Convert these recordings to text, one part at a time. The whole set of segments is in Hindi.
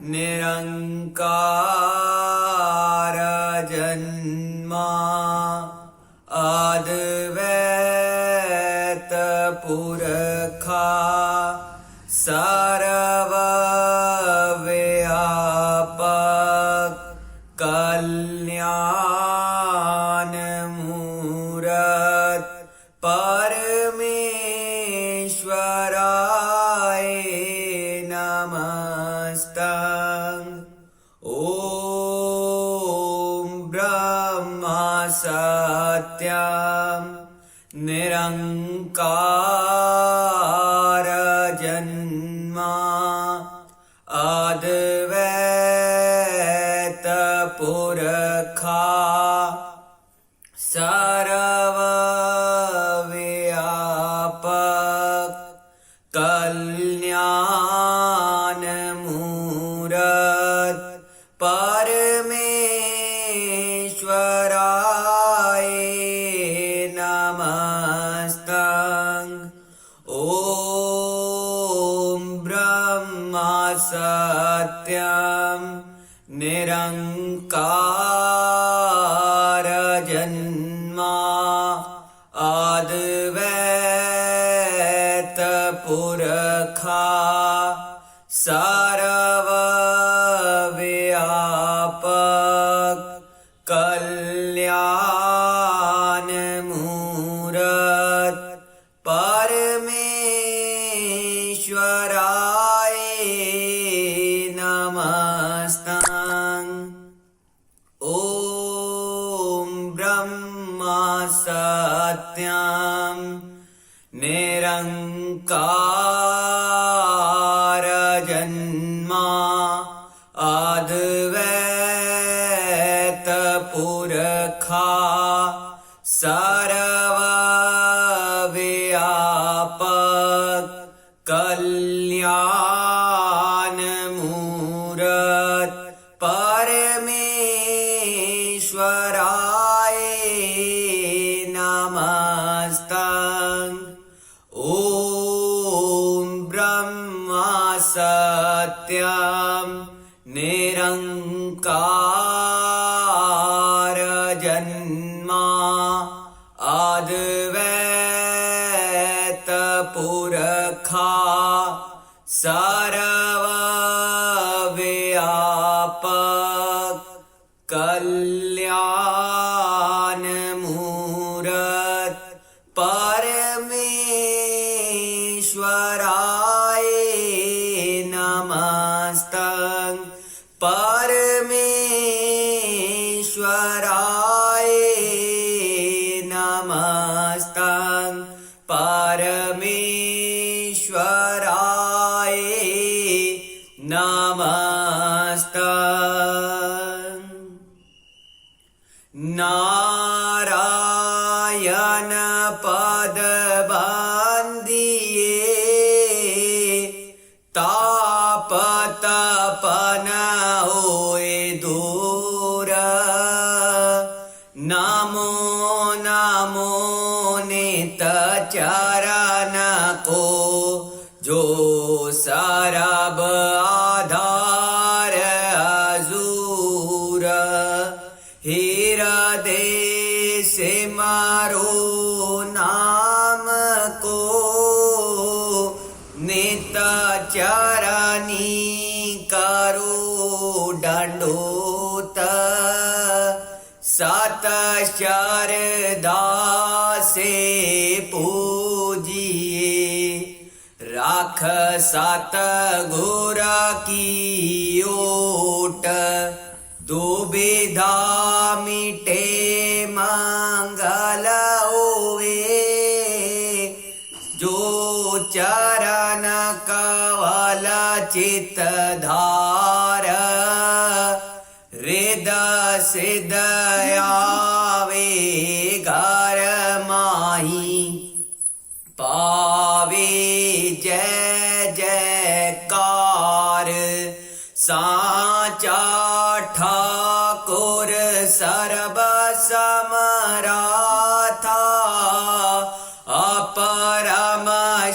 निरंकार जन्मा अद्वैत पुरखा सर्वव्यापक कल्याण मूरत परमेश्वराय नमस्तं। ॐ ब्रह्म सत्यं निरंकार जन्मा अद्वैत पुरखा सर्वव्यापक कल्याण मूरत परमेश्वराय नमस्तं। ॐ ब्रह्म सत्यं निरंकार जन्मा अद्वैत पुरखा सर्वव्यापक कल्याण मूरत परमेश्वराय नमस्तं। ॐ ब्रह्म सत्यं निरंकार जन्मा अद्वैत पुरखा सर्वव्यापक कल्याण मूरत परमेश्वराय नमस्तं। ॐ ब्रह्म सत्यं निरंकार जन्मा अद्वैत पुरखा सर्वव्यापक कल्याण मूरत परमेश्वराय नमस्तं। परमेश्वराय नमस्तं। परमेश्वराय नमस्तं। नारायण पद बंदिए ताप तपन होए दूर। नमो नमो नित चरण को जो सरब आधार अजूर। हृदय से मारो नाम को नित चरणी करो दंडोत। सत श्रद्धा से पूजिए राख सत गुर की ओट। दुविधा मिटे मंगल होए जो चरण कवल चित धार। हृदय सिद्ध आवे घर माही पावे जय जयकार। साचा ठाकुर सर्व समराथा अपरम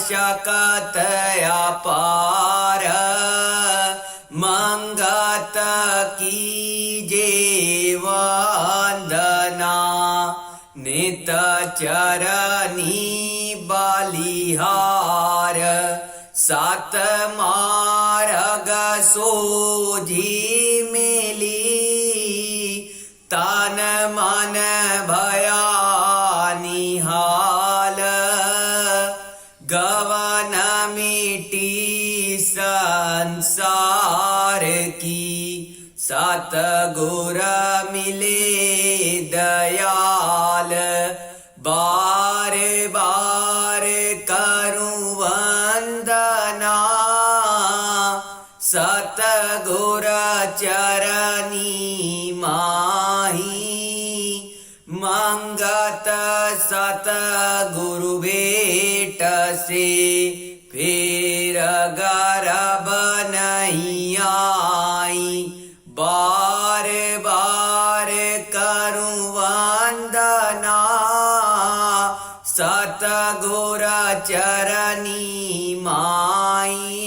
शकत अपार मंगल कीजे वंदना नित चरनी बलिहार सात मार्ग सोझी मिली तन मन भया निहाल गवन मिटी संसार की सतगुर मिले दयाल बार बार करूं वंदना सतगुर चरनी माही मंगत सतगुरु भेट से फिर गर्भ नहीं आई बार बार करूं वंदना सतगुर चरनी माई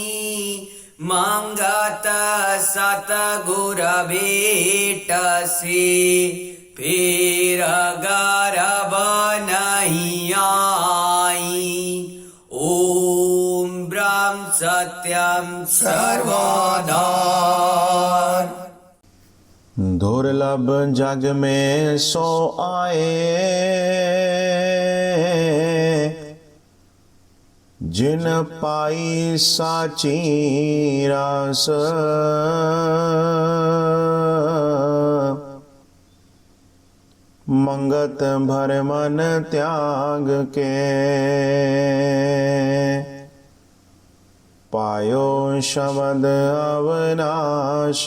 मंगत सतगुर भेट से फिर गर्भ नहीं आई। ओम ब्रह्म सत्यम सर्वधार। दुर्लभ जग में सो आए जिन पाई साची रास मंगत भर मन त्याग के पायो शब्द अविनाश।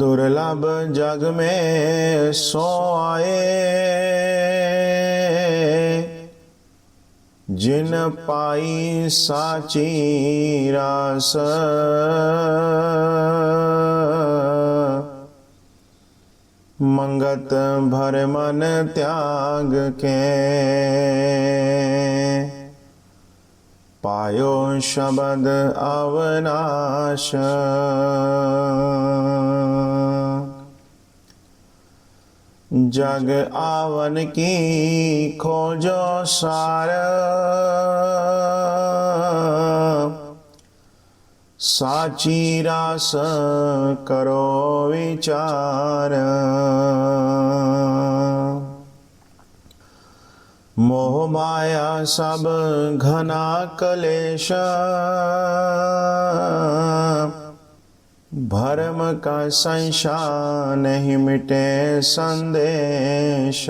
दुर्लभ जग में सो आए जिन पाई साची रास मंगत भर मन त्याग के पायो शब्द अविनाश। जग आवन की खोजो सार साची रास करो विचार। मोह माया सब घना कलेश भरम का संशय नहीं मिटे संदेश।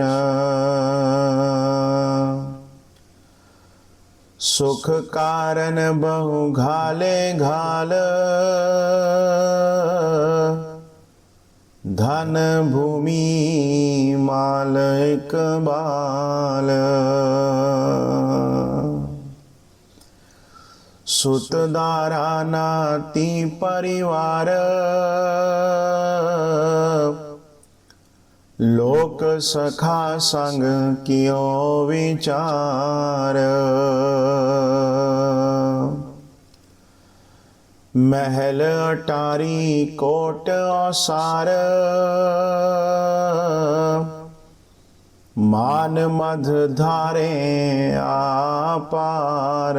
सुख कारण बहु घाले घाल धन भूमि माल इकबाल। सुत दारा नाती परिवार लोक सखा संग कियो विचार। महल अटारी कोट औसार मान मध धारे आपार।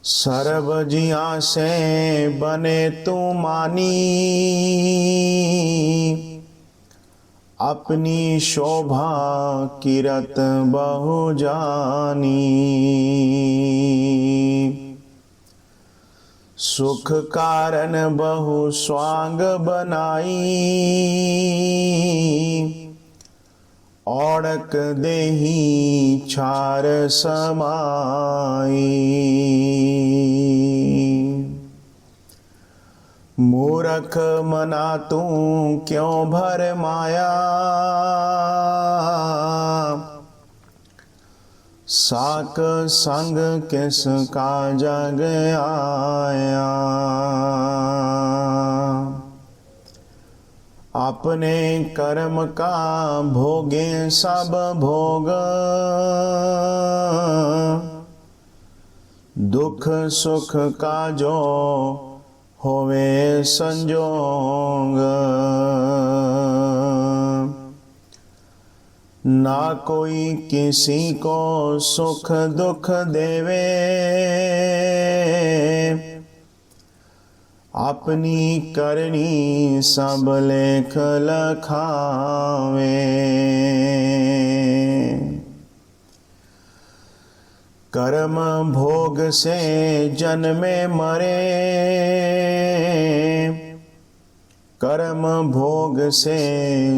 सर्व जिया से बने तू मानी अपनी शोभा किरत बहु जानी। सुख कारण बहु स्वांग बनाई औड़क देही छार समाई। मूरख मना तू क्यों भर माया साक संग किस का जग आया। अपने कर्म का भोगे सब भोग, दुख सुख का जो होवे संजोग। ना कोई किसी को सुख दुख देवे, अपनी करनी सब लेख लखावे। कर्म भोग से जन्मे मरे, कर्म भोग से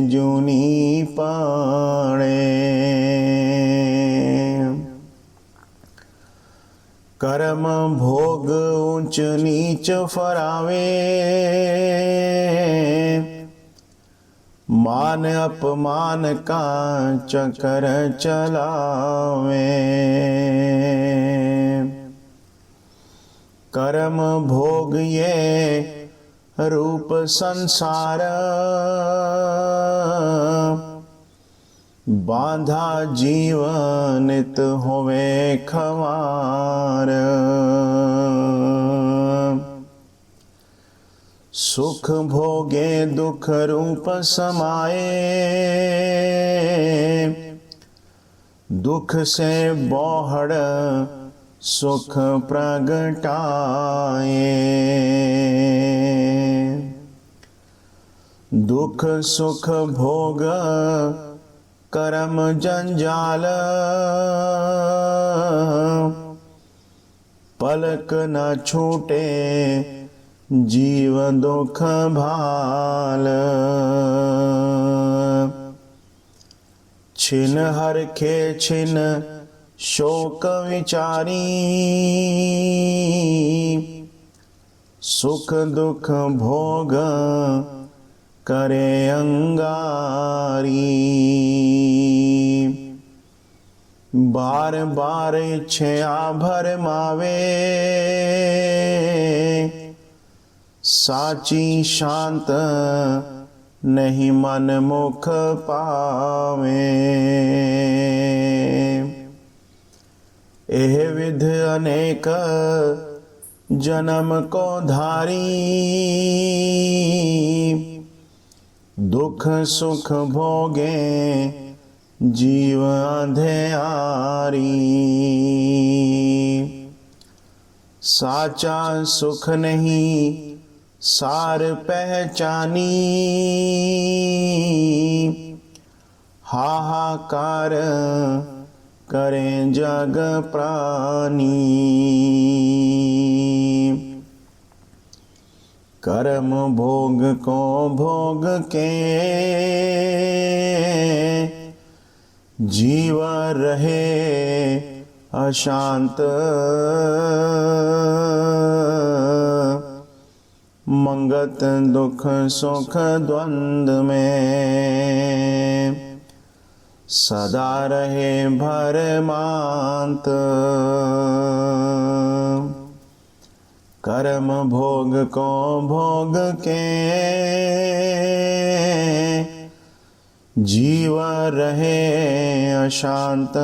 जूनी पाणे। कर्म भोग ऊंच नीच फरावे, मान अपमान का चक्कर चलावे। कर्म भोग ये रूप संसार, बांधा जीवनित होवे खवार। सुख भोगे दुख रूप समाए, दुख से बोहड़ सुख प्रगटाए। दुख सुख भोग कर्म जंजाल, पलक न छूटे जीव दुख भाल। छिन हर खे छिन शोक विचारी, सुख दुख भोग करे अंगारी। बार बार इच्छा भर मावे, साची शांत नहीं मन मुख पावे। एह विध अनेक जन्म को धारी, दुख सुख भोगे जीव अंधेयारी। साचा सुख नहीं सार पहचानी, हाहाकार करें जग प्राणी। कर्म भोग को भोग के जीव रहे अशांत, मंगत दुख सुख द्वंद्व में सदा रहे भरमांत। कर्म भोग को भोग के जीव रहे अशांत,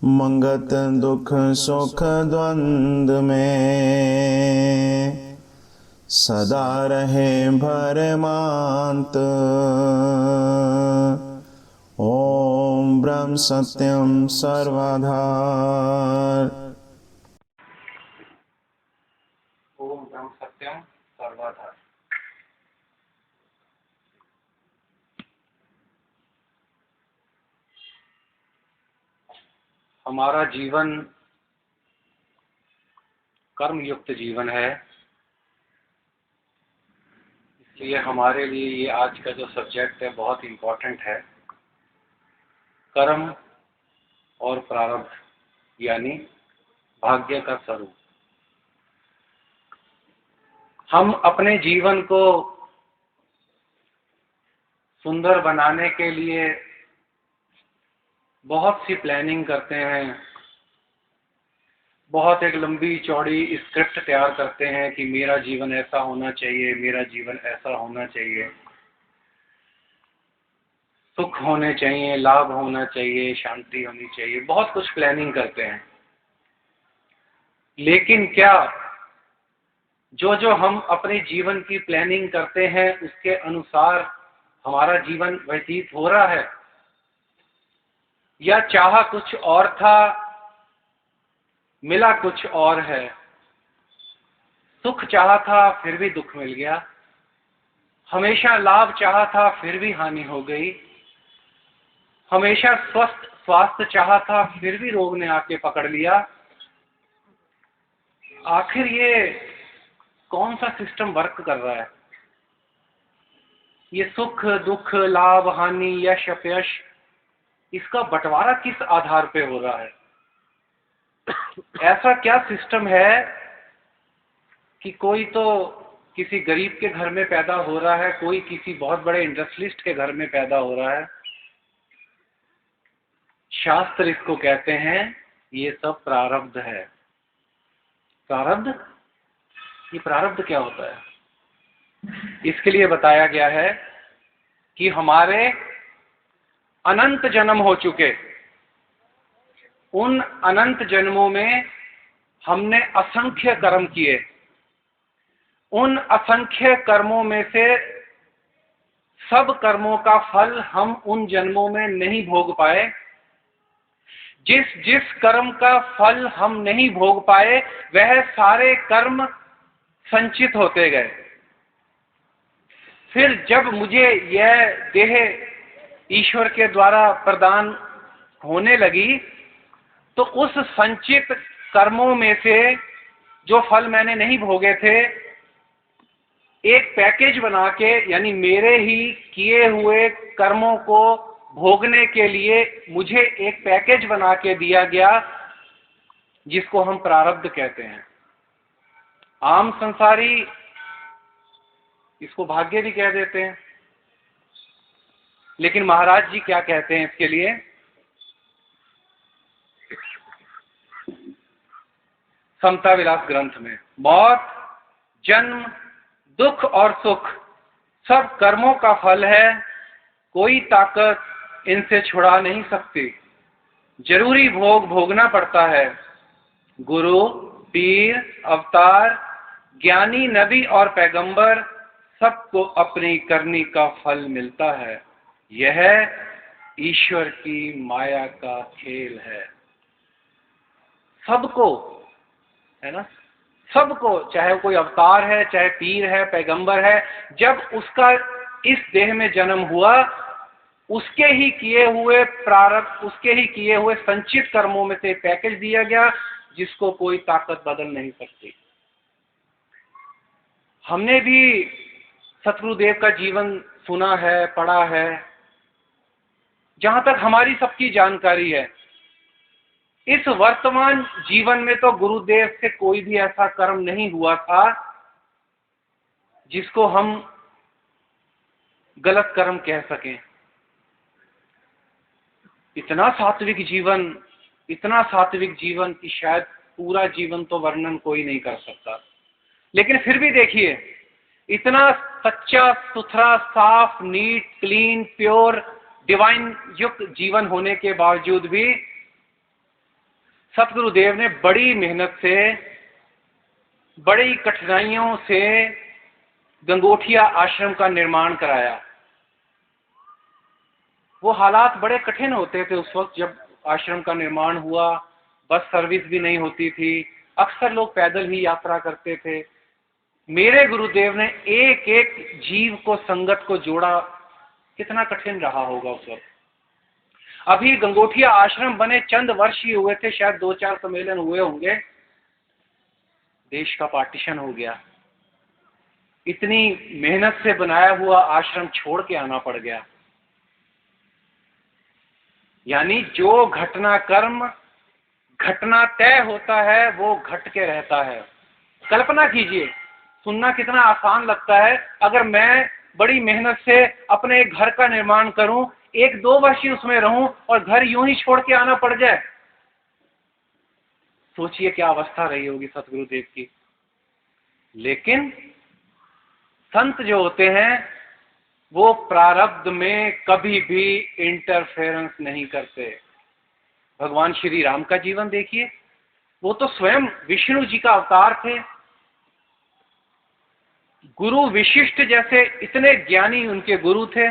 मंगत दुख सुख द्वंद्व में सदा रहे भरमांत। ओम ब्रह्म सत्यम सर्वधार। ओम ब्रह्म सत्यम सर्वधार। हमारा जीवन कर्म युक्त जीवन है, इसलिए हमारे लिए ये आज का जो सब्जेक्ट है बहुत इम्पोर्टेंट है। कर्म और प्रारब्ध यानी भाग्य का स्वरूप। हम अपने जीवन को सुंदर बनाने के लिए बहुत सी प्लानिंग करते हैं, बहुत एक लंबी चौड़ी स्क्रिप्ट तैयार करते हैं कि मेरा जीवन ऐसा होना चाहिए, मेरा जीवन ऐसा होना चाहिए, सुख होने चाहिए, लाभ होना चाहिए, शांति होनी चाहिए, बहुत कुछ प्लानिंग करते हैं। लेकिन क्या जो जो हम अपने जीवन की प्लानिंग करते हैं उसके अनुसार हमारा जीवन व्यतीत हो रहा है, या चाहा कुछ और था, मिला कुछ और है? सुख चाहा था फिर भी दुख मिल गया, हमेशा लाभ चाहा था फिर भी हानि हो गई, हमेशा स्वस्थ स्वास्थ्य चाहा था फिर भी रोग ने आके पकड़ लिया। आखिर ये कौन सा सिस्टम वर्क कर रहा है? ये सुख दुख, लाभ हानि, यश अपयश, इसका बंटवारा किस आधार पे हो रहा है? ऐसा क्या सिस्टम है कि कोई तो किसी गरीब के घर में पैदा हो रहा है, कोई किसी बहुत बड़े इंडस्ट्रियलिस्ट के घर में पैदा हो रहा है। शास्त्र इसको कहते हैं ये सब प्रारब्ध है। प्रारब्ध, ये प्रारब्ध क्या होता है? इसके लिए बताया गया है कि हमारे अनंत जन्म हो चुके, उन अनंत जन्मों में हमने असंख्य कर्म किए, उन असंख्य कर्मों में से सब कर्मों का फल हम उन जन्मों में नहीं भोग पाए। जिस जिस कर्म का फल हम नहीं भोग पाए वह सारे कर्म संचित होते गए। फिर जब मुझे यह देह ईश्वर के द्वारा प्रदान होने लगी तो उस संचित कर्मों में से जो फल मैंने नहीं भोगे थे, एक पैकेज बना के, यानी मेरे ही किए हुए कर्मों को भोगने के लिए मुझे एक पैकेज बना के दिया गया जिसको हम प्रारब्ध कहते हैं। आम संसारी इसको भाग्य भी कह देते हैं, लेकिन महाराज जी क्या कहते हैं इसके लिए? समता विलास ग्रंथ में, मौत, जन्म, दुख और सुख सब कर्मों का फल है, कोई ताकत इनसे छुड़ा नहीं सकती, जरूरी भोग भोगना पड़ता है। गुरु, पीर, अवतार, ज्ञानी, नबी और पैगंबर सबको अपनी करनी का फल मिलता है। यह ईश्वर की माया का खेल है। सबको, है ना, सबको, चाहे कोई अवतार है, चाहे पीर है, पैगंबर है, जब उसका इस देह में जन्म हुआ उसके ही किए हुए प्रारब्ध, उसके ही किए हुए संचित कर्मों में से पैकेज दिया गया जिसको कोई ताकत बदल नहीं सकती। हमने भी सतगुरुदेव का जीवन सुना है, पढ़ा है। जहां तक हमारी सबकी जानकारी है, इस वर्तमान जीवन में तो गुरुदेव से कोई भी ऐसा कर्म नहीं हुआ था जिसको हम गलत कर्म कह सकें। इतना सात्विक जीवन कि शायद पूरा जीवन तो वर्णन कोई नहीं कर सकता। लेकिन फिर भी देखिए, इतना सच्चा, सुथरा, साफ, नीट, क्लीन, प्योर, डिवाइन युक्त जीवन होने के बावजूद भी सतगुरुदेव ने बड़ी मेहनत से, बड़ी कठिनाइयों से गंगोठिया आश्रम का निर्माण कराया। वो हालात बड़े कठिन होते थे उस वक्त जब आश्रम का निर्माण हुआ। बस सर्विस भी नहीं होती थी, अक्सर लोग पैदल ही यात्रा करते थे। मेरे गुरुदेव ने एक एक जीव को, संगत को जोड़ा। कितना कठिन रहा होगा उस वक्त। अभी गंगोठिया आश्रम बने चंद वर्ष ही हुए थे, शायद 2-4 सम्मेलन हुए होंगे, देश का पार्टीशन हो गया। इतनी मेहनत से बनाया हुआ आश्रम छोड़ के आना पड़ गया। यानी जो घटना कर्म घटना तय होता है वो घट के रहता है। कल्पना कीजिए, सुनना कितना आसान लगता है। अगर मैं बड़ी मेहनत से अपने एक घर का निर्माण करूं, 1-2 वर्ष ही उसमें रहूं और घर यूं ही छोड़ के आना पड़ जाए, सोचिए क्या अवस्था रही होगी सतगुरुदेव की। लेकिन संत जो होते हैं वो प्रारब्ध में कभी भी इंटरफेरेंस नहीं करते। भगवान श्री राम का जीवन देखिए, वो तो स्वयं विष्णु जी का अवतार थे। गुरु विशिष्ट जैसे इतने ज्ञानी उनके गुरु थे,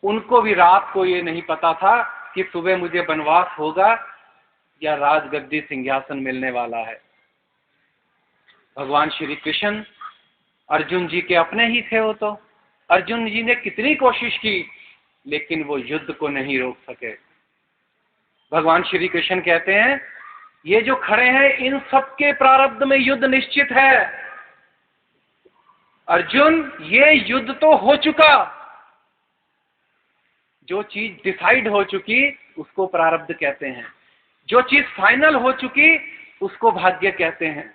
उनको भी रात को ये नहीं पता था कि सुबह मुझे वनवास होगा या राजगद्दी सिंहासन मिलने वाला है। भगवान श्री कृष्ण अर्जुन जी के अपने ही थे। वो तो अर्जुन जी ने कितनी कोशिश की लेकिन वो युद्ध को नहीं रोक सके। भगवान श्री कृष्ण कहते हैं ये जो खड़े हैं इन सबके प्रारब्ध में युद्ध निश्चित है। अर्जुन ये युद्ध तो हो चुका, जो चीज डिसाइड हो चुकी उसको प्रारब्ध कहते हैं, जो चीज फाइनल हो चुकी उसको भाग्य कहते हैं।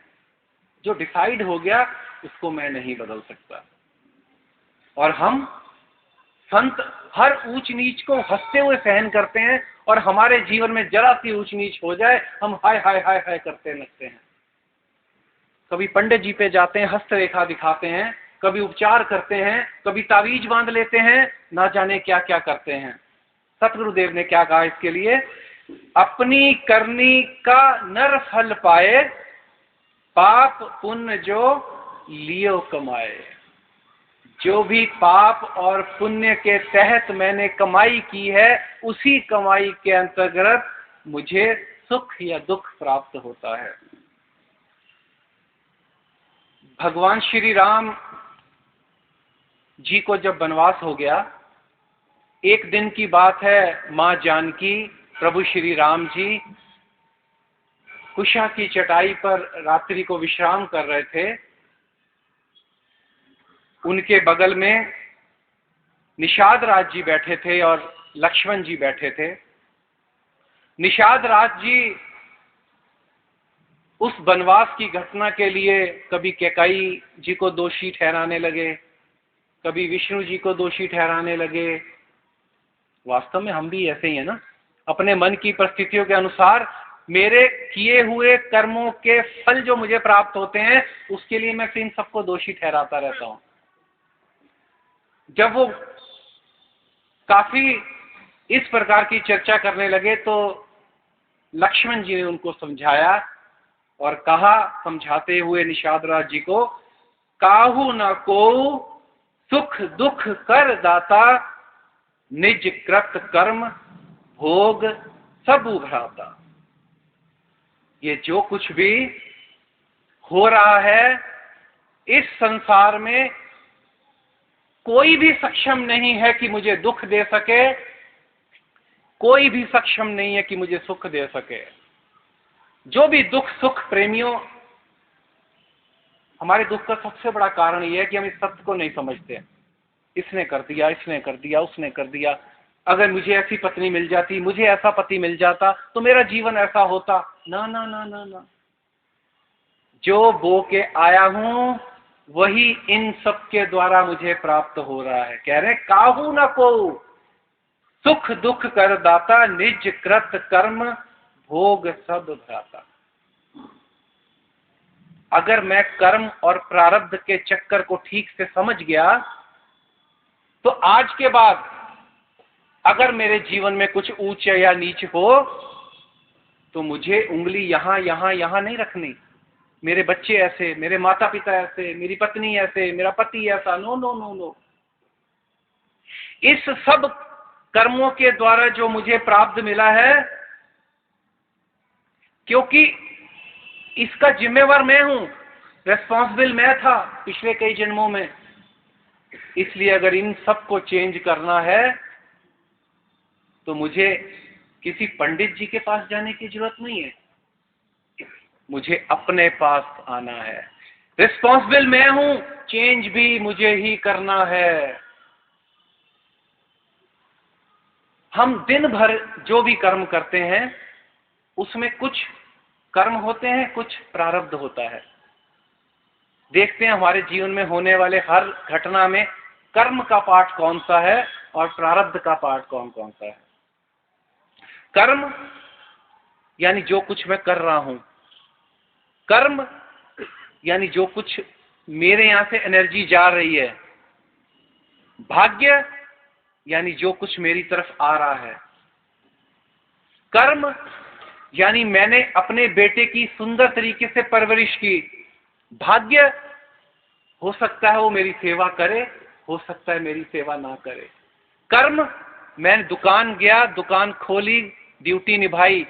जो डिसाइड हो गया उसको मैं नहीं बदल सकता। और हम संत हर ऊंच नीच को हंसते हुए सहन करते हैं, और हमारे जीवन में जरा सी ऊंच नीच हो जाए हम हाय हाय हाय हाय करते लगते हैं। कभी पंडित जी पे जाते हैं, हस्तरेखा दिखाते हैं, कभी उपचार करते हैं, कभी तावीज बांध लेते हैं, ना जाने क्या क्या करते हैं। सतगुरुदेव ने क्या कहा इसके लिए? अपनी करनी का नर फल पाए, पाप पुण्य जो लियो कमाए। जो भी पाप और पुण्य के तहत मैंने कमाई की है उसी कमाई के अंतर्गत मुझे सुख या दुख प्राप्त होता है। भगवान श्री राम जी को जब वनवास हो गया, एक दिन की बात है, मां जानकी प्रभु श्री राम जी कुशा की चटाई पर रात्रि को विश्राम कर रहे थे। उनके बगल में निषाद राज जी बैठे थे और लक्ष्मण जी बैठे थे। निषाद राज जी उस वनवास की घटना के लिए कभी कैकेयी जी को दोषी ठहराने लगे, कभी विष्णु जी को दोषी ठहराने लगे। वास्तव में हम भी ऐसे ही है ना, अपने मन की परिस्थितियों के अनुसार मेरे किए हुए कर्मों के फल जो मुझे प्राप्त होते हैं उसके लिए मैं इन सबको दोषी ठहराता रहता हूं। जब वो काफी इस प्रकार की चर्चा करने लगे तो लक्ष्मण जी ने उनको समझाया और कहा, समझाते हुए निषाद राज जी को, काहू न को सुख दुख कर दाता, निज कृत कर्म भोग सब उभराता। ये जो कुछ भी हो रहा है इस संसार में कोई भी सक्षम नहीं है कि मुझे दुख दे सके, कोई भी सक्षम नहीं है कि मुझे सुख दे सके। जो भी दुख सुख प्रेमियों, हमारे दुख का सबसे बड़ा कारण यह है कि हम इस सत्य को नहीं समझते। इसने कर दिया, इसने कर दिया, उसने कर दिया। अगर मुझे ऐसी पत्नी मिल जाती, मुझे ऐसा पति मिल जाता तो मेरा जीवन ऐसा होता। ना ना ना ना ना, जो बो के आया हूं वही इन सब के द्वारा मुझे प्राप्त हो रहा है। कह रहे काहू न को सुख दुख कर दाता, निज कृत कर्म भोग सब भ्राता। अगर मैं कर्म और प्रारब्ध के चक्कर को ठीक से समझ गया तो आज के बाद अगर मेरे जीवन में कुछ ऊंच या नीच हो तो मुझे उंगली यहां यहां यहां नहीं रखनी। मेरे बच्चे ऐसे, मेरे माता पिता ऐसे, मेरी पत्नी ऐसे, मेरा पति ऐसा, नो नो नो नो। इस सब कर्मों के द्वारा जो मुझे प्राप्त मिला है, क्योंकि इसका जिम्मेवार मैं हूं, रेस्पॉन्सिबल मैं था पिछले कई जन्मों में, इसलिए अगर इन सब को चेंज करना है तो मुझे किसी पंडित जी के पास जाने की जरूरत नहीं है, मुझे अपने पास आना है। रिस्पॉन्सिबल मैं हूं, चेंज भी मुझे ही करना है। हम दिन भर जो भी कर्म करते हैं उसमें कुछ कर्म होते हैं, कुछ प्रारब्ध होता है। देखते हैं हमारे जीवन में होने वाले हर घटना में कर्म का पार्ट कौन सा है और प्रारब्ध का पार्ट कौन कौन सा है। कर्म यानी जो कुछ मैं कर रहा हूं, कर्म यानी जो कुछ मेरे यहां से एनर्जी जा रही है, भाग्य यानी जो कुछ मेरी तरफ आ रहा है, कर्म यानी मैंने अपने बेटे की सुंदर तरीके से परवरिश की, भाग्य हो सकता है वो मेरी सेवा करे, हो सकता है मेरी सेवा ना करे, कर्म मैंने दुकान गया, दुकान खोली, ड्यूटी निभाई,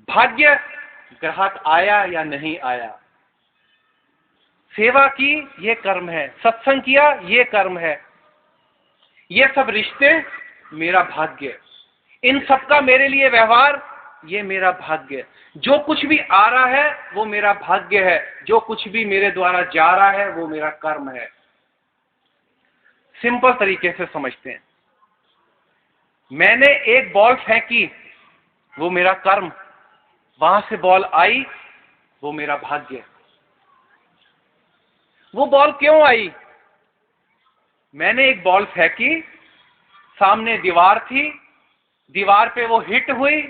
भाग्य ग्राहक आया या नहीं आया, सेवा की ये कर्म है, सत्संग किया ये कर्म है, ये सब रिश्ते मेरा भाग्य, इन सबका मेरे लिए व्यवहार ये मेरा भाग्य, जो कुछ भी आ रहा है वो मेरा भाग्य है, जो कुछ भी मेरे द्वारा जा रहा है वो मेरा कर्म है। सिंपल तरीके से समझते हैं, मैंने एक बॉल फेंकी वो मेरा कर्म, वहां से बॉल आई वो मेरा भाग्य। वो बॉल क्यों आई? मैंने एक बॉल फेंकी, सामने दीवार थी, दीवार पे वो हिट हुई,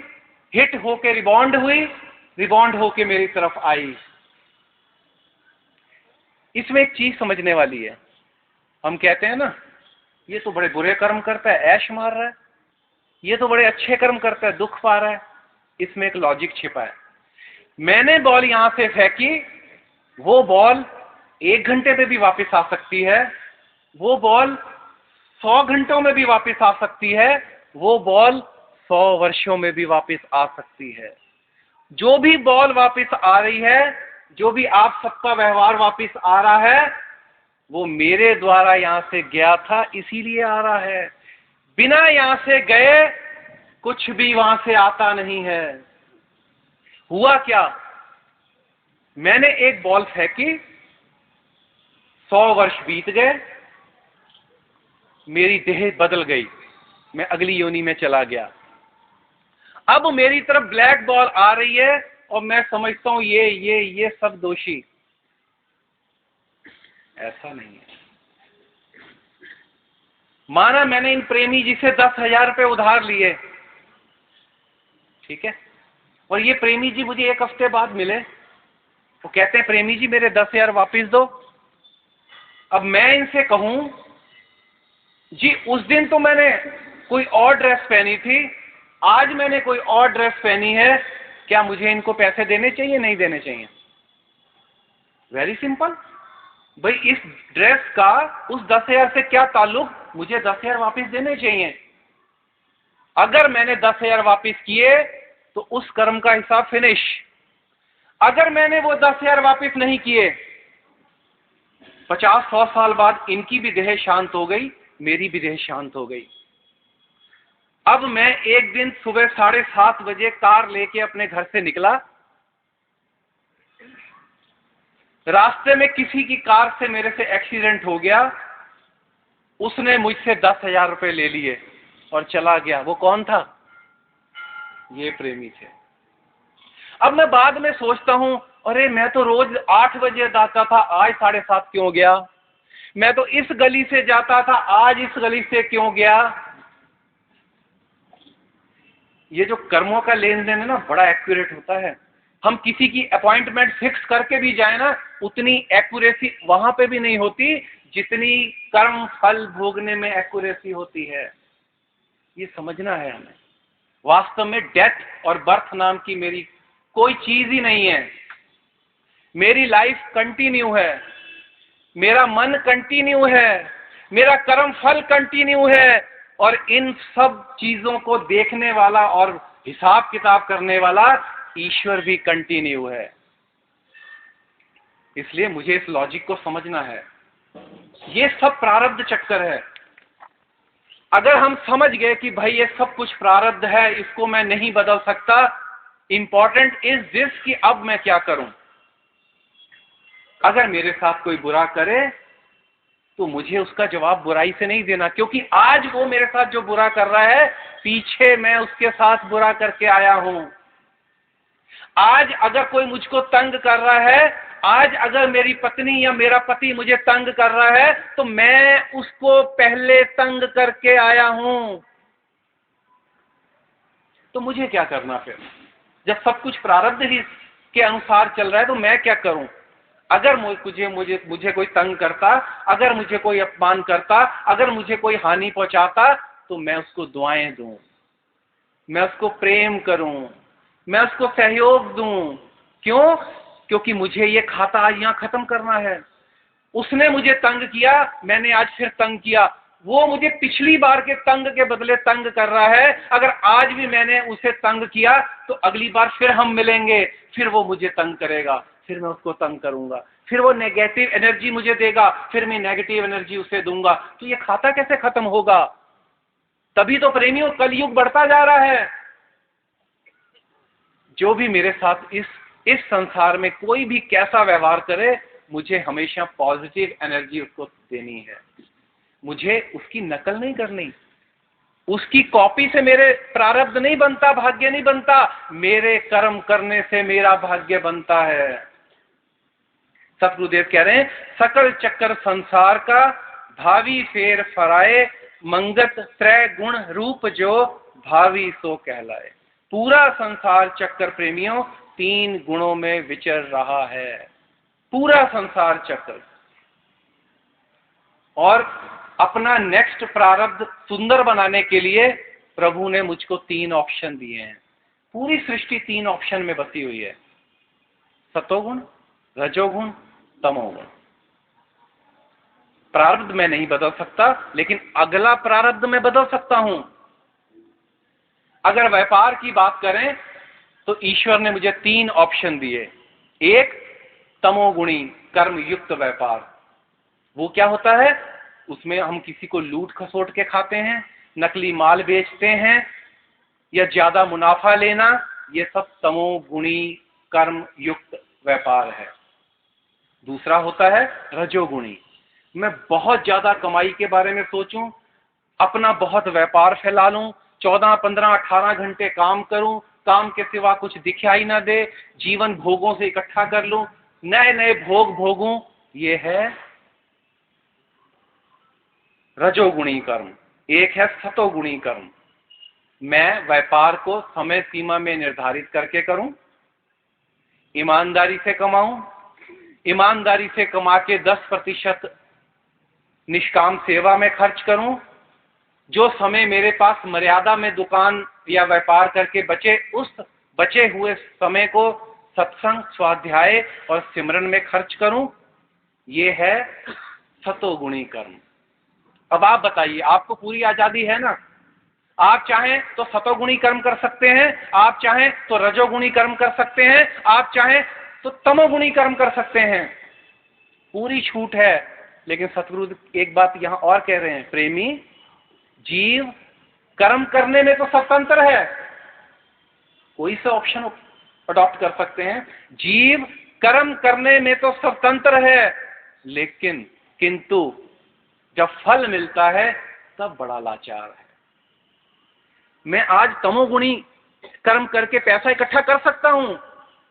हिट होके रिबाउंड हुई, रिबाउंड होके मेरी तरफ आई। इसमें एक चीज समझने वाली है, हम कहते हैं ना ये तो बड़े बुरे कर्म करता है, ऐश मार रहा है, ये तो बड़े अच्छे कर्म करता है, दुख पा रहा है। इसमें एक लॉजिक छिपा है। मैंने बॉल यहां से फेंकी, वो बॉल 1 घंटे में भी वापस आ सकती है, वो बॉल 100 घंटों में भी वापस आ सकती है, वो बॉल 100 वर्षों में भी वापस आ सकती है। जो भी बॉल वापस आ रही है, जो भी आप सबका व्यवहार वापस आ रहा है, वो मेरे द्वारा यहां से गया था इसीलिए आ रहा है। बिना यहां से गए कुछ भी वहां से आता नहीं है। हुआ क्या? मैंने एक बॉल फेंकी, 100 वर्ष बीत गए, मेरी देह बदल गई, मैं अगली योनि में चला गया। अब मेरी तरफ ब्लैक बॉल आ रही है और मैं समझता हूं ये सब दोषी। ऐसा नहीं है। माना मैंने इन प्रेमी जी से 10,000 रुपए उधार लिए, ठीक है, और ये प्रेमी जी मुझे 1 हफ्ते बाद मिले, वो कहते हैं प्रेमी जी मेरे 10,000 वापिस दो। अब मैं इनसे कहूं जी उस दिन तो मैंने कोई और ड्रेस पहनी थी, आज मैंने कोई और ड्रेस पहनी है, क्या मुझे इनको पैसे देने चाहिए नहीं देने चाहिए? Very simple. भाई इस ड्रेस का उस 10,000 से क्या ताल्लुक, मुझे 10,000 वापस देने चाहिए। अगर मैंने 10,000 वापस किए तो उस कर्म का हिसाब फिनिश। अगर मैंने वो 10,000 वापस नहीं किए, 50-100 साल बाद इनकी भी देह शांत हो गई, मेरी भी देह शांत हो गई। अब मैं एक दिन सुबह 7:30 बजे कार लेके अपने घर से निकला, रास्ते में किसी की कार से मेरे से एक्सीडेंट हो गया, उसने मुझसे 10,000 रुपए ले लिए और चला गया। वो कौन था? ये प्रेमी थे। अब मैं बाद में सोचता हूं, अरे मैं तो रोज 8 बजे जाता था, आज 7:30 क्यों गया? मैं तो इस गली से जाता था, आज इस गली से क्यों गया? ये जो कर्मों का लेन देन है ना, बड़ा एक्यूरेट होता है। हम किसी की अपॉइंटमेंट फिक्स करके भी जाए ना, उतनी एक्यूरेसी वहां पे भी नहीं होती जितनी कर्म फल भोगने में एक्यूरेसी होती है। ये समझना है हमें। वास्तव में डेथ और बर्थ नाम की मेरी कोई चीज ही नहीं है। मेरी लाइफ कंटिन्यू है, मेरा मन कंटिन्यू है, मेरा कर्म फल कंटिन्यू है, और इन सब चीजों को देखने वाला और हिसाब किताब करने वाला ईश्वर भी कंटिन्यू है। इसलिए मुझे इस लॉजिक को समझना है। ये सब प्रारब्ध चक्कर है। अगर हम समझ गए कि भाई ये सब कुछ प्रारब्ध है, इसको मैं नहीं बदल सकता, इंपॉर्टेंट इज दिस कि अब मैं क्या करूं। अगर मेरे साथ कोई बुरा करे तो मुझे उसका जवाब बुराई से नहीं देना, क्योंकि आज वो मेरे साथ जो बुरा कर रहा है, पीछे मैं उसके साथ बुरा करके आया हूं। आज अगर कोई मुझको तंग कर रहा है, आज अगर मेरी पत्नी या मेरा पति मुझे तंग कर रहा है, तो मैं उसको पहले तंग करके आया हूं। तो मुझे क्या करना फिर? जब सब कुछ प्रारब्ध ही के अनुसार चल रहा है तो मैं क्या करूं? अगर मुझे कोई तंग करता, अगर मुझे कोई अपमान करता, अगर मुझे कोई हानि पहुंचाता, तो मैं उसको दुआएं दूं, मैं उसको प्रेम करूं, मैं उसको सहयोग दूं। क्यों? क्योंकि मुझे ये खाता आज यहां खत्म करना है। उसने मुझे तंग किया, मैंने आज फिर तंग किया, वो मुझे पिछली बार के तंग के बदले तंग कर रहा है। अगर आज भी मैंने उसे तंग किया तो अगली बार फिर हम मिलेंगे, फिर वो मुझे तंग करेगा, फिर मैं उसको तंग करूंगा, फिर वो नेगेटिव एनर्जी मुझे देगा, फिर मैं नेगेटिव एनर्जी उसे दूंगा। तो ये खाता कैसे खत्म होगा? तभी तो प्रेमियों कलयुग बढ़ता जा रहा है। जो भी मेरे साथ इस संसार में कोई भी कैसा व्यवहार करे, मुझे हमेशा पॉजिटिव एनर्जी उसको देनी है, मुझे उसकी नकल नहीं करनी, उसकी कॉपी से मेरे प्रारब्ध नहीं बनता, भाग्य नहीं बनता, मेरे कर्म करने से मेरा भाग्य बनता है। सतगुरुदेव कह रहे हैं, सकल चक्कर संसार का भावी फेर फराए, मंगत त्रय गुण रूप जो भावी सो कहलाए। पूरा संसार चक्कर प्रेमियों 3 गुणों में विचर रहा है, पूरा संसार चक्र। और अपना नेक्स्ट प्रारब्ध सुंदर बनाने के लिए प्रभु ने मुझको 3 ऑप्शन दिए हैं। पूरी सृष्टि 3 ऑप्शन में बसी हुई है, सतोगुण, रजोगुण, तमोगुण। प्रारब्ध मैं नहीं बदल सकता, लेकिन अगला प्रारब्ध मैं बदल सकता हूं। अगर व्यापार की बात करें तो ईश्वर ने मुझे 3 ऑप्शन दिए। एक, तमोगुणी कर्म युक्त व्यापार। वो क्या होता है? उसमें हम किसी को लूट खसोट के खाते हैं, नकली माल बेचते हैं, या ज्यादा मुनाफा लेना, ये सब तमोगुणी कर्म युक्त व्यापार है। दूसरा होता है रजोगुणी। मैं बहुत ज्यादा कमाई के बारे में सोचूं, अपना बहुत व्यापार फैला लूं, 14, 15, 18 घंटे काम करूं, काम के सिवा कुछ दिखाई ना दे, जीवन भोगों से इकट्ठा कर लूं, नए नए भोग भोगूं, ये है रजोगुणी कर्म। एक है सतोगुणी कर्म। मैं व्यापार को समय सीमा में निर्धारित करके करूं, ईमानदारी से कमाऊं, ईमानदारी से कमा के 10% निष्काम सेवा में खर्च करूं, जो समय मेरे पास मर्यादा में दुकान या व्यापार करके बचे, उस बचे हुए समय को सत्संग, स्वाध्याय और सिमरन में खर्च करूं। ये है सतोगुणी कर्म। अब आप बताइए, आपको पूरी आजादी है ना? आप चाहें तो सतोगुणी कर्म कर सकते हैं, आप चाहें तो रजोगुणी कर्म कर सकते हैं, आप चाहें तो तमोगुणी कर्म कर सकते हैं, पूरी छूट है। लेकिन सतगुरु एक बात यहां और कह रहे हैं, प्रेमी जीव कर्म करने में तो स्वतंत्र है, कोई सा ऑप्शन अडॉप्ट कर सकते हैं। जीव कर्म करने में तो स्वतंत्र है, लेकिन किंतु जब फल मिलता है तब बड़ा लाचार है। मैं आज तमोगुणी कर्म करके पैसा इकट्ठा कर सकता हूं,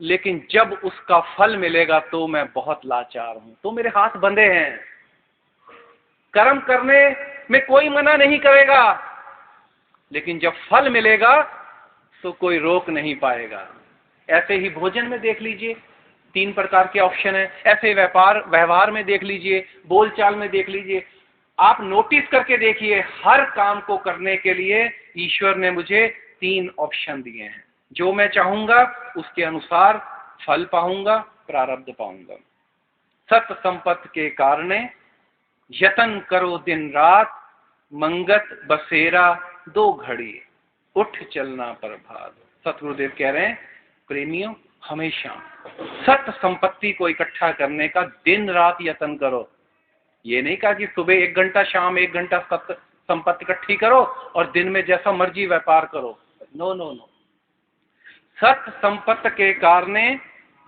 लेकिन जब उसका फल मिलेगा तो मैं बहुत लाचार हूं, तो मेरे हाथ बंधे हैं। कर्म करने में कोई मना नहीं करेगा, लेकिन जब फल मिलेगा तो कोई रोक नहीं पाएगा। ऐसे ही भोजन में देख लीजिए, 3 प्रकार के ऑप्शन है। ऐसे व्यवहार में देख लीजिए, बोलचाल में देख लीजिए। आप नोटिस करके देखिए, हर काम को करने के लिए ईश्वर ने मुझे 3 ऑप्शन दिए हैं। जो मैं चाहूंगा उसके अनुसार फल पाऊंगा, प्रारब्ध पाऊंगा। सत संपत्ति के कारणे यतन करो दिन रात, मंगत बसेरा 2 घड़ी, उठ चलना प्रभात। सतगुरुदेव कह रहे हैं, प्रेमियों हमेशा सत संपत्ति को इकट्ठा करने का दिन रात यत्न करो। ये नहीं कहा कि सुबह 1 घंटा, शाम 1 घंटा सत संपत्ति इकट्ठी करो और दिन में जैसा मर्जी व्यापार करो। नो नो नो, सत संपत्ति के कारणे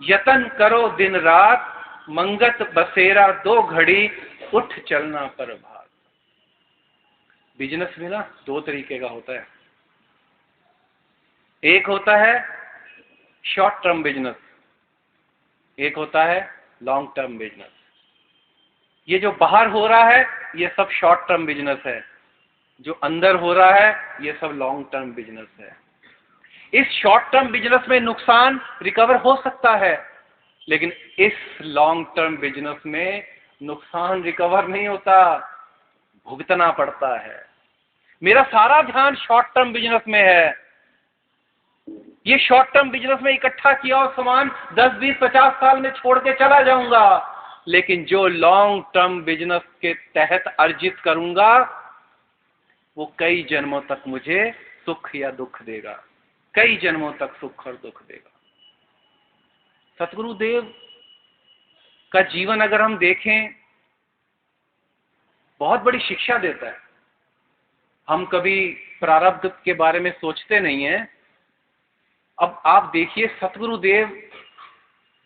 यतन करो दिन रात, मंगत बसेरा 2 घड़ी, उठ चलना प्रभात। बिजनेस में ना 2 तरीके का होता है। एक होता है शॉर्ट टर्म बिजनेस, एक होता है लॉन्ग टर्म बिजनेस। ये जो बाहर हो रहा है ये सब शॉर्ट टर्म बिजनेस है, जो अंदर हो रहा है ये सब लॉन्ग टर्म बिजनेस है। इस शॉर्ट टर्म बिजनेस में नुकसान रिकवर हो सकता है, लेकिन इस लॉन्ग टर्म बिजनेस में नुकसान रिकवर नहीं होता, भुगतना पड़ता है। मेरा सारा ध्यान शॉर्ट टर्म बिजनेस में है। ये शॉर्ट टर्म बिजनेस में इकट्ठा किया और सामान 10, 20, 50 साल में छोड़ के चला जाऊंगा, लेकिन जो लॉन्ग टर्म बिजनेस के तहत अर्जित करूंगा वो कई जन्मों तक मुझे सुख या दुख देगा, कई जन्मों तक सुख और दुख देगा। सतगुरुदेव का जीवन अगर हम देखें, बहुत बड़ी शिक्षा देता है। हम कभी प्रारब्ध के बारे में सोचते नहीं हैं। अब आप देखिए, सतगुरुदेव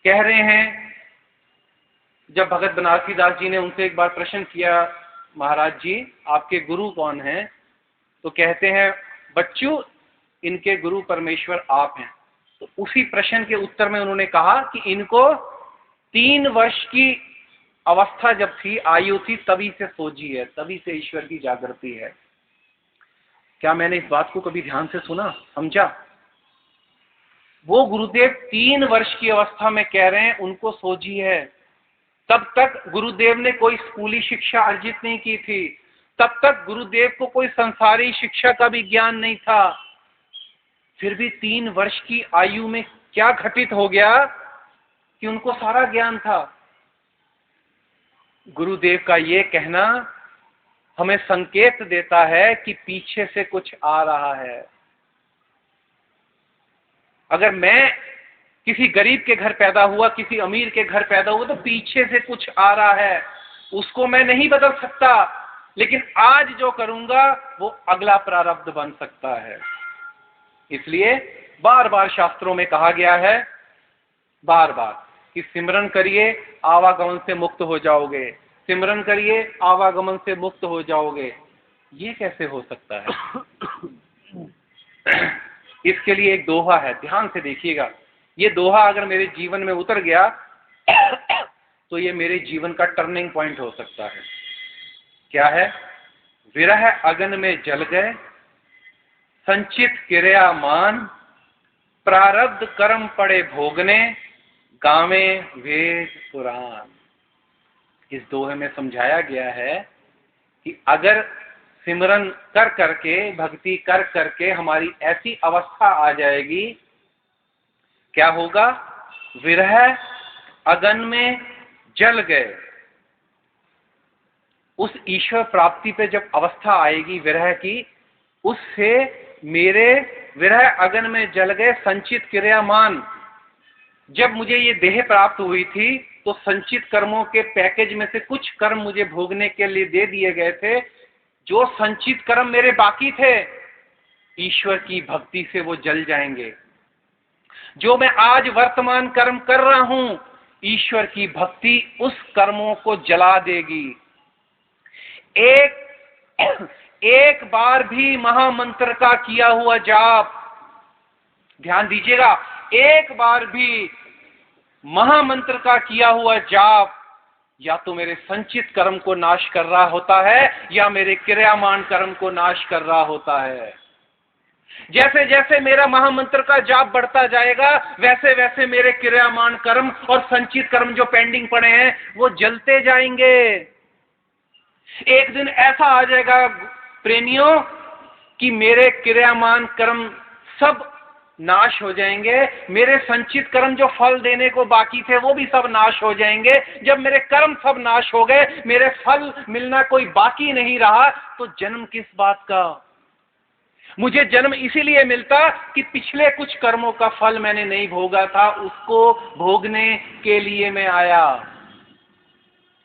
कह रहे हैं, जब भगत बनारसी दास जी ने उनसे एक बार प्रश्न किया, महाराज जी आपके गुरु कौन हैं? तो कहते हैं, बच्चों इनके गुरु परमेश्वर आप हैं। तो उसी प्रश्न के उत्तर में उन्होंने कहा कि इनको 3 वर्ष की अवस्था जब थी, आयु थी, तभी से सोजी है, तभी से ईश्वर की जागृति है। क्या मैंने इस बात को कभी ध्यान से सुना, समझा? वो गुरुदेव 3 वर्ष की अवस्था में कह रहे हैं उनको सोजी है। तब तक गुरुदेव ने कोई स्कूली शिक्षा अर्जित नहीं की थी, तब तक गुरुदेव को कोई संसारी शिक्षा का भी ज्ञान नहीं था। फिर भी 3 वर्ष की आयु में क्या घटित हो गया कि उनको सारा ज्ञान था। गुरुदेव का ये कहना हमें संकेत देता है कि पीछे से कुछ आ रहा है। अगर मैं किसी गरीब के घर पैदा हुआ, किसी अमीर के घर पैदा हुआ, तो पीछे से कुछ आ रहा है, उसको मैं नहीं बदल सकता, लेकिन आज जो करूंगा वो अगला प्रारब्ध बन सकता है। इसलिए बार बार शास्त्रों में कहा गया है, बार बार, कि सिमरन करिए आवागमन से मुक्त हो जाओगे, सिमरन करिए आवागमन से मुक्त हो जाओगे। ये कैसे हो सकता है? इसके लिए एक दोहा है, ध्यान से देखिएगा। ये दोहा अगर मेरे जीवन में उतर गया तो ये मेरे जीवन का टर्निंग पॉइंट हो सकता है। क्या है? विरह अगन में जल गए, संचित क्रिया मान, प्रारब्ध कर्म पड़े भोगने, गावे वेद पुराण। इस दोहे में समझाया गया है कि अगर सिमरन कर करके, भक्ति कर करके हमारी ऐसी अवस्था आ जाएगी, क्या होगा? विरह अगन में जल गए। उस ईश्वर प्राप्ति पे जब अवस्था आएगी विरह की, उससे मेरे विरह अगन में जल गए संचित क्रियामान। जब मुझे ये देह प्राप्त हुई थी तो संचित कर्मों के पैकेज में से कुछ कर्म मुझे भोगने के लिए दे दिए गए थे। जो संचित कर्म मेरे बाकी थे, ईश्वर की भक्ति से वो जल जाएंगे। जो मैं आज वर्तमान कर्म कर रहा हूं, ईश्वर की भक्ति उस कर्मों को जला देगी। एक बार भी महामंत्र का किया हुआ जाप, ध्यान दीजिएगा, एक बार भी महामंत्र का किया हुआ जाप या तो मेरे संचित कर्म को नाश कर रहा होता है या मेरे क्रियामान कर्म को नाश कर रहा होता है। जैसे जैसे मेरा महामंत्र का जाप बढ़ता जाएगा, वैसे वैसे मेरे क्रियामान कर्म और संचित कर्म जो पेंडिंग पड़े हैं वो जलते जाएंगे। एक दिन ऐसा आ जाएगा प्रेमियों कि मेरे क्रियामान कर्म सब नाश हो जाएंगे, मेरे संचित कर्म जो फल देने को बाकी थे वो भी सब नाश हो जाएंगे। जब मेरे कर्म सब नाश हो गए, मेरे फल मिलना कोई बाकी नहीं रहा, तो जन्म किस बात का? मुझे जन्म इसीलिए मिलता कि पिछले कुछ कर्मों का फल मैंने नहीं भोगा था, उसको भोगने के लिए मैं आया।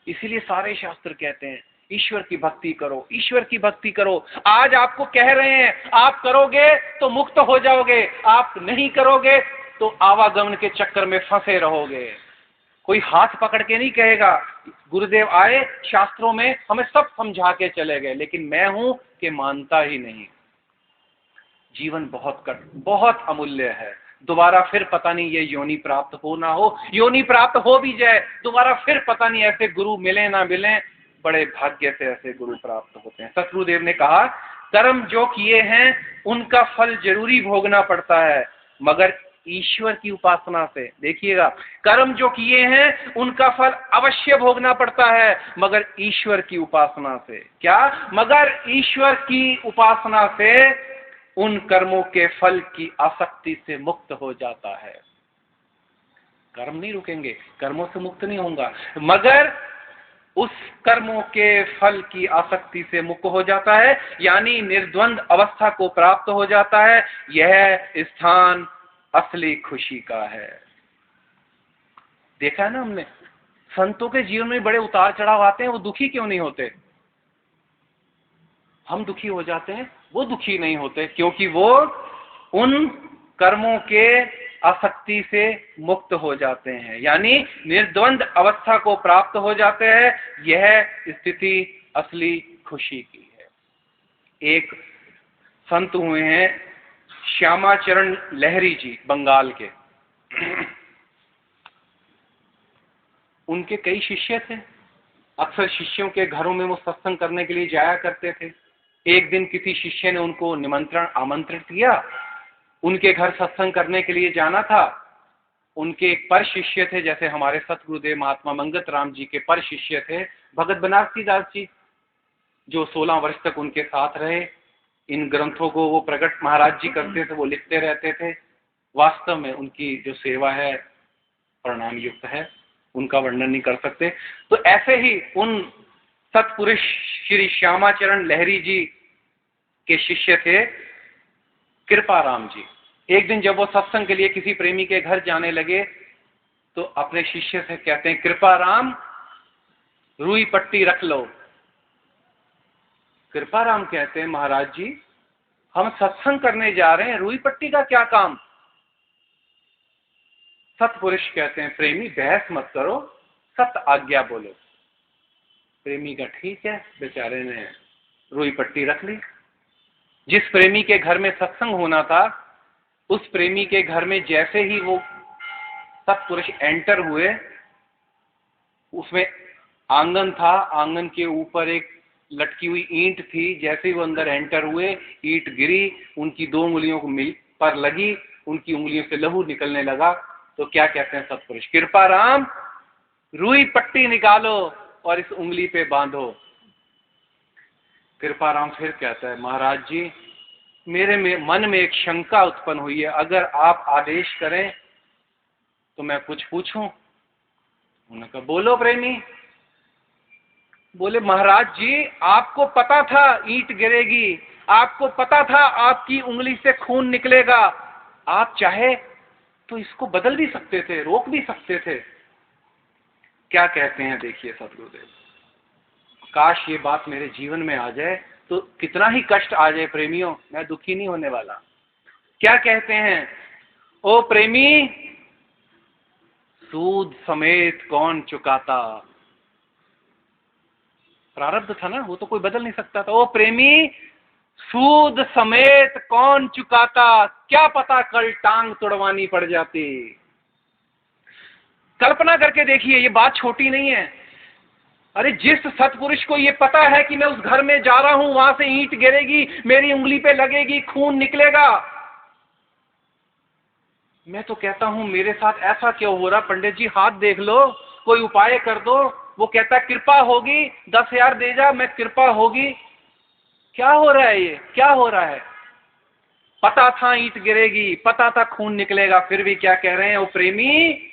इसीलिए सारे शास्त्र कहते हैं ईश्वर की भक्ति करो, ईश्वर की भक्ति करो। आज आपको कह रहे हैं आप करोगे तो मुक्त हो जाओगे, आप नहीं करोगे तो आवागमन के चक्कर में फंसे रहोगे। कोई हाथ पकड़ के नहीं कहेगा। गुरुदेव आए, शास्त्रों में हमें सब समझा के चले गए, लेकिन मैं हूं कि मानता ही नहीं। जीवन बहुत अमूल्य है। दोबारा फिर पता नहीं ये योनि प्राप्त हो ना हो, योनि प्राप्त हो भी जाए दोबारा फिर पता नहीं ऐसे गुरु मिले ना मिले। बड़े भाग्य से ऐसे गुरु प्राप्त होते हैं। सतगुरुदेव ने कहा कर्म जो किए हैं उनका फल जरूरी भोगना पड़ता है, मगर ईश्वर की उपासना से, देखिएगा, कर्म जो किए हैं उनका फल अवश्य भोगना पड़ता है, मगर ईश्वर की उपासना से। क्या? मगर ईश्वर की उपासना से उन कर्मों के फल की आसक्ति से मुक्त हो जाता है। कर्म नहीं रुकेंगे, कर्मों से मुक्त नहीं होगा, मगर उस कर्मों के फल की आसक्ति से मुक्त हो जाता है, यानी निर्द्वंद अवस्था को प्राप्त हो जाता है। यह स्थान असली खुशी का है। देखा है ना हमने, संतों के जीवन में बड़े उतार चढ़ाव आते हैं, वो दुखी क्यों नहीं होते? हम दुखी हो जाते हैं, वो दुखी नहीं होते, क्योंकि वो उन कर्मों के आसक्ति से मुक्त हो जाते हैं, यानी निर्द्वंद अवस्था को प्राप्त हो जाते हैं। यह स्थिति असली खुशी की है। एक संत हुए हैं श्यामाचरण लहरी जी, बंगाल के। उनके कई शिष्य थे, अक्सर शिष्यों के घरों में वो सत्संग करने के लिए जाया करते थे। एक दिन किसी शिष्य ने उनको आमंत्रित किया, उनके घर सत्संग करने के लिए जाना था। उनके एक पर शिष्य थे, जैसे हमारे सतगुरुदेव महात्मा मंगत राम जी के पर शिष्य थे भगत बनारसी दास जी, जो 16 वर्ष तक उनके साथ रहे। इन ग्रंथों को वो प्रकट महाराज जी करते थे, वो लिखते रहते थे। वास्तव में उनकी जो सेवा है प्रणाम युक्त है, उनका वर्णन नहीं कर सकते। तो ऐसे ही उन सतपुरुष श्री श्यामाचरण लहरी जी के शिष्य थे कृपाराम जी। एक दिन जब वो सत्संग के लिए किसी प्रेमी के घर जाने लगे, तो अपने शिष्य से कहते हैं, कृपाराम रुई पट्टी रख लो। कृपाराम कहते हैं, महाराज जी हम सत्संग करने जा रहे हैं, रुई पट्टी का क्या काम? सतपुरुष कहते हैं, प्रेमी बहस मत करो, सत आज्ञा बोलो। प्रेमी का ठीक है, बेचारे ने रुई पट्टी रख ली। जिस प्रेमी के घर में सत्संग होना था, उस प्रेमी के घर में जैसे ही वो सतपुरुष एंटर हुए, उसमें आंगन था, आंगन के ऊपर एक लटकी हुई ईंट थी। जैसे ही वो अंदर एंटर हुए, ईंट गिरी, उनकी 2 उंगलियों को मिल पर लगी, उनकी उंगलियों से लहू निकलने लगा। तो क्या कहते हैं सतपुरुष, कृपाराम रुई पट्टी निकालो और इस उंगली पे बांधो। कृपाराम फिर कहता है, महाराज जी मेरे मन में एक शंका उत्पन्न हुई है, अगर आप आदेश करें तो मैं कुछ पूछूं? उन्होंने कहा, बोलो प्रेमी। बोले, महाराज जी आपको पता था ईंट गिरेगी, आपको पता था आपकी उंगली से खून निकलेगा, आप चाहे तो इसको बदल भी सकते थे, रोक भी सकते थे। क्या कहते हैं देखिए सतगुरुदेव, काश ये बात मेरे जीवन में आ जाए तो कितना ही कष्ट आ जाए प्रेमियों, मैं दुखी नहीं होने वाला। क्या कहते हैं, ओ प्रेमी सूद समेत कौन चुकाता? प्रारब्ध था ना, वो तो कोई बदल नहीं सकता था। ओ प्रेमी सूद समेत कौन चुकाता, क्या पता कल टांग तुड़वानी पड़ जाती। कल्पना करके देखिए, ये बात छोटी नहीं है। अरे जिस सतपुरुष को ये पता है कि मैं उस घर में जा रहा हूं, वहां से ईंट गिरेगी, मेरी उंगली पे लगेगी, खून निकलेगा, मैं तो कहता हूं मेरे साथ ऐसा क्यों हो रहा? पंडित जी हाथ देख लो, कोई उपाय कर दो। वो कहता है कृपा होगी, 10,000 दे जा, मैं कृपा होगी। क्या हो रहा है ये, क्या हो रहा है? पता था ईंट गिरेगी, पता था खून निकलेगा, फिर भी क्या कह रहे हैं, वो प्रेमी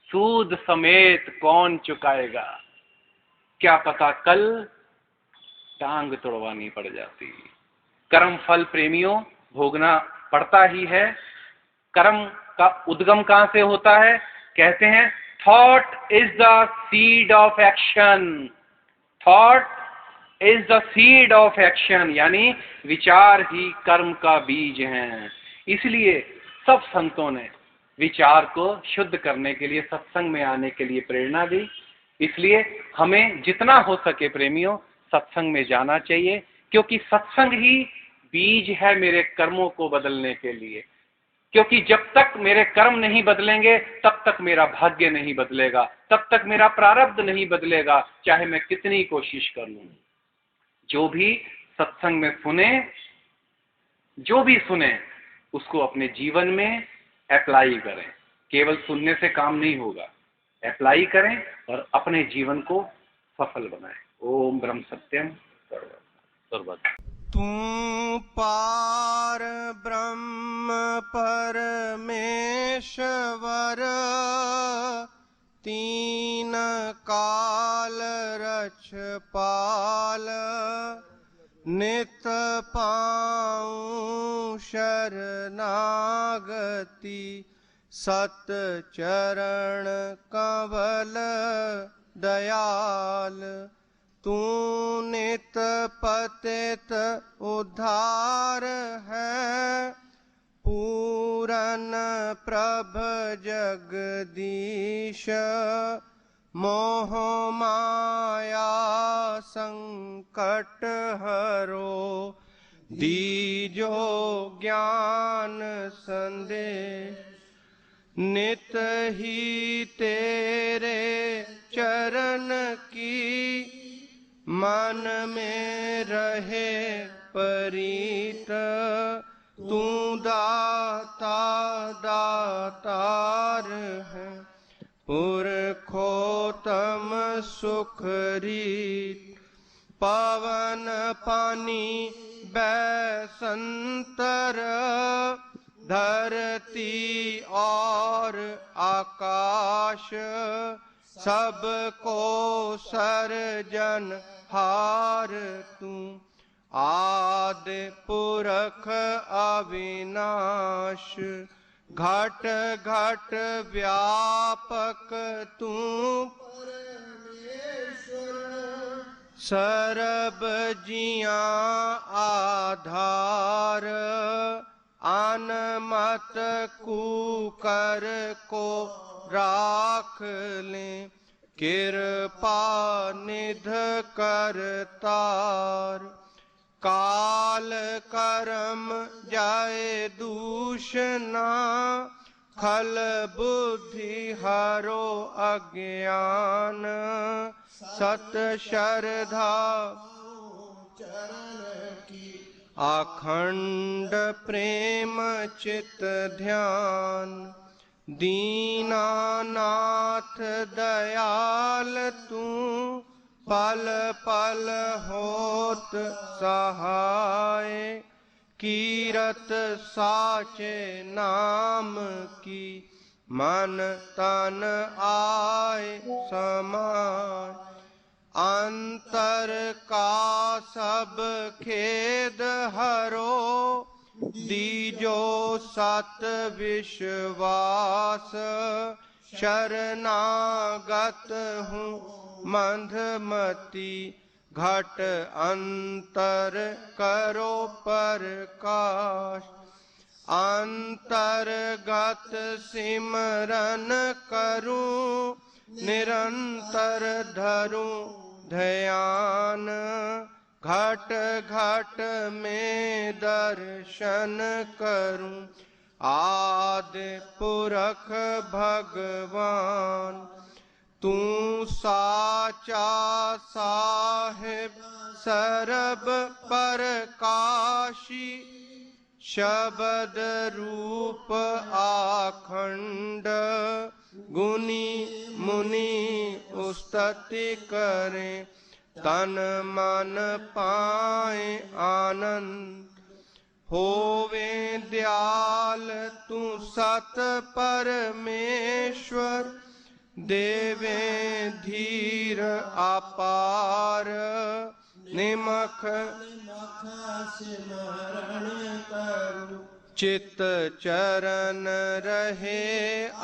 सूद समेत कौन चुकाएगा, क्या पता कल टांग तोड़वानी पड़ जाती। कर्म फल प्रेमियों भोगना पड़ता ही है। कर्म का उद्गम कहां से होता है? कहते हैं thought is the seed of action, thought is the seed of action, यानी विचार ही कर्म का बीज है। इसलिए सब संतों ने विचार को शुद्ध करने के लिए सत्संग में आने के लिए प्रेरणा दी। इसलिए हमें जितना हो सके प्रेमियों सत्संग में जाना चाहिए, क्योंकि सत्संग ही बीज है मेरे कर्मों को बदलने के लिए। क्योंकि जब तक मेरे कर्म नहीं बदलेंगे तब तक मेरा भाग्य नहीं बदलेगा, तब तक मेरा प्रारब्ध नहीं बदलेगा, चाहे मैं कितनी कोशिश कर लूं। जो भी सत्संग में सुने, जो भी सुने उसको अपने जीवन में अप्लाई करें। केवल सुनने से काम नहीं होगा, अप्लाई करें और अपने जीवन को सफल बनाएं। ओम ब्रह्म सत्यम सर्वदा। तू पार ब्रह्म परमेश्वर, तीन काल रछपाल, नित पाऊं शरणागति, सत चरण कमल दयाल। तू नित पतित उद्धार है, पूरन प्रभ जगदीश। मोह माया संकट हरो, दीजो ज्ञान संदेश। नित ही तेरे चरण की, मन में रहे परीत। तू दाता दातार है, पुरखोत्तम सुखरीत। पवन पानी बैसंतर, धरती और आकाश। सबको सर्जन हार तू, आदि पुरख अविनाश। घट घट व्यापक तू सर्ब जियां आधार। अनमत कुकर को राख ले, कृपा निध करतार। काल कर्म जाए दूषना, खल बुद्धि हरो अज्ञान। सत श्रद्धा अखंड प्रेम चित ध्यान। दीनानाथ दयाल तू, पल पल होत सहाय। कीरत साचे नाम की, मन तन आए समाय। अंतर का सब खेद हरो, दीजो सत विश्वास। शरणागत हूँ मंदमति, घट अंतर करो प्रकाश। अंतर्गत सिमरन करूं, निरंतर धरूं ध्यान। घट घट में दर्शन करूं, आदि पुरख भगवान। तू साचा साहिब सरब प्रकाशी, शब्द रूप आखंड। गुनी मुनि उस्तति करें, तन मन पाए आनंद। होवे दयाल तू सत परमेश्वर, देवे धीर अपार। निमख सिमरण करूं, चित चरण रहे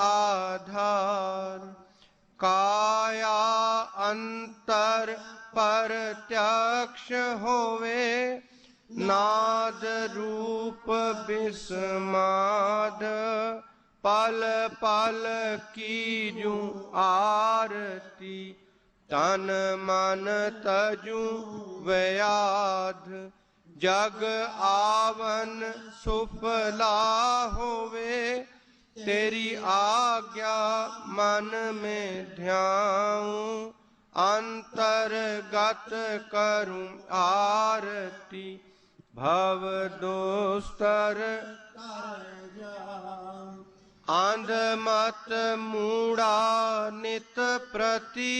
आधार। काया अंतर प्रत्यक्ष होवे, नाद रूप विस्माद। पल पल कीजूं आरती, तन मन तजूं व्याध। जग आवन सुफला होवे, तेरी आज्ञा मन में ध्याऊं। अंतर्गत करूं आरती भव दोस्तर आंध मत मूढ़ा नित प्रति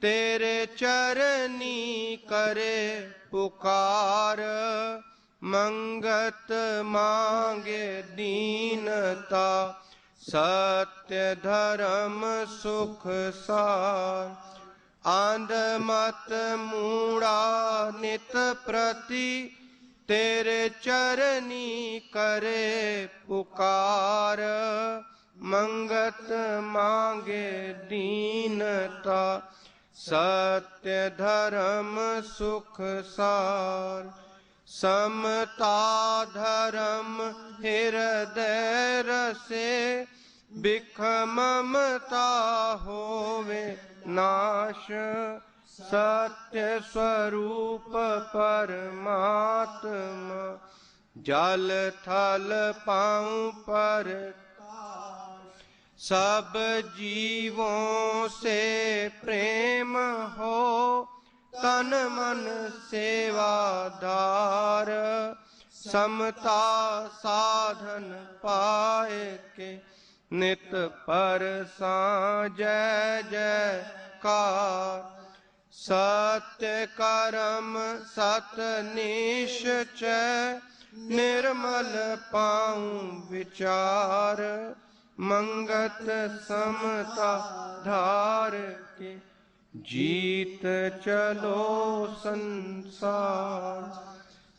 तेरे चरनी करे पुकार मंगत मांगे दीनता सत्य धर्म सुख सार आंध मत मूढ़ा नित प्रति तेरे चरनी करे पुकार मंगत मांगे दीनता सत्य धर्म सुख सार समता धर्म हृदय रसे बिख ममता होवे नाश सत्य स्वरूप परमात्मा जल थल पाऊं पर सब जीवों से प्रेम हो तन मन सेवादार समता साधन पाए के नित पर जय जयकार सत्य कर्म सत निश्चय निर्मल पाऊं विचार मंगत समता धार के जीत चलो संसार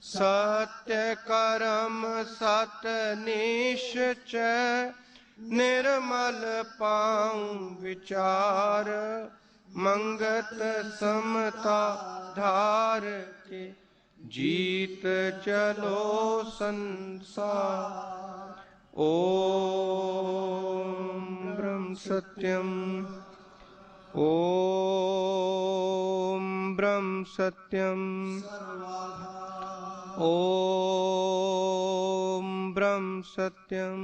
सत्य कर्म सत निश्चय निर्मल पाऊं विचार मंगत समता धार के जीत चलो संसार ओम ब्रह्म सत्यम ओम ब्रह्म सत्यम ओम ब्रह्म सत्यम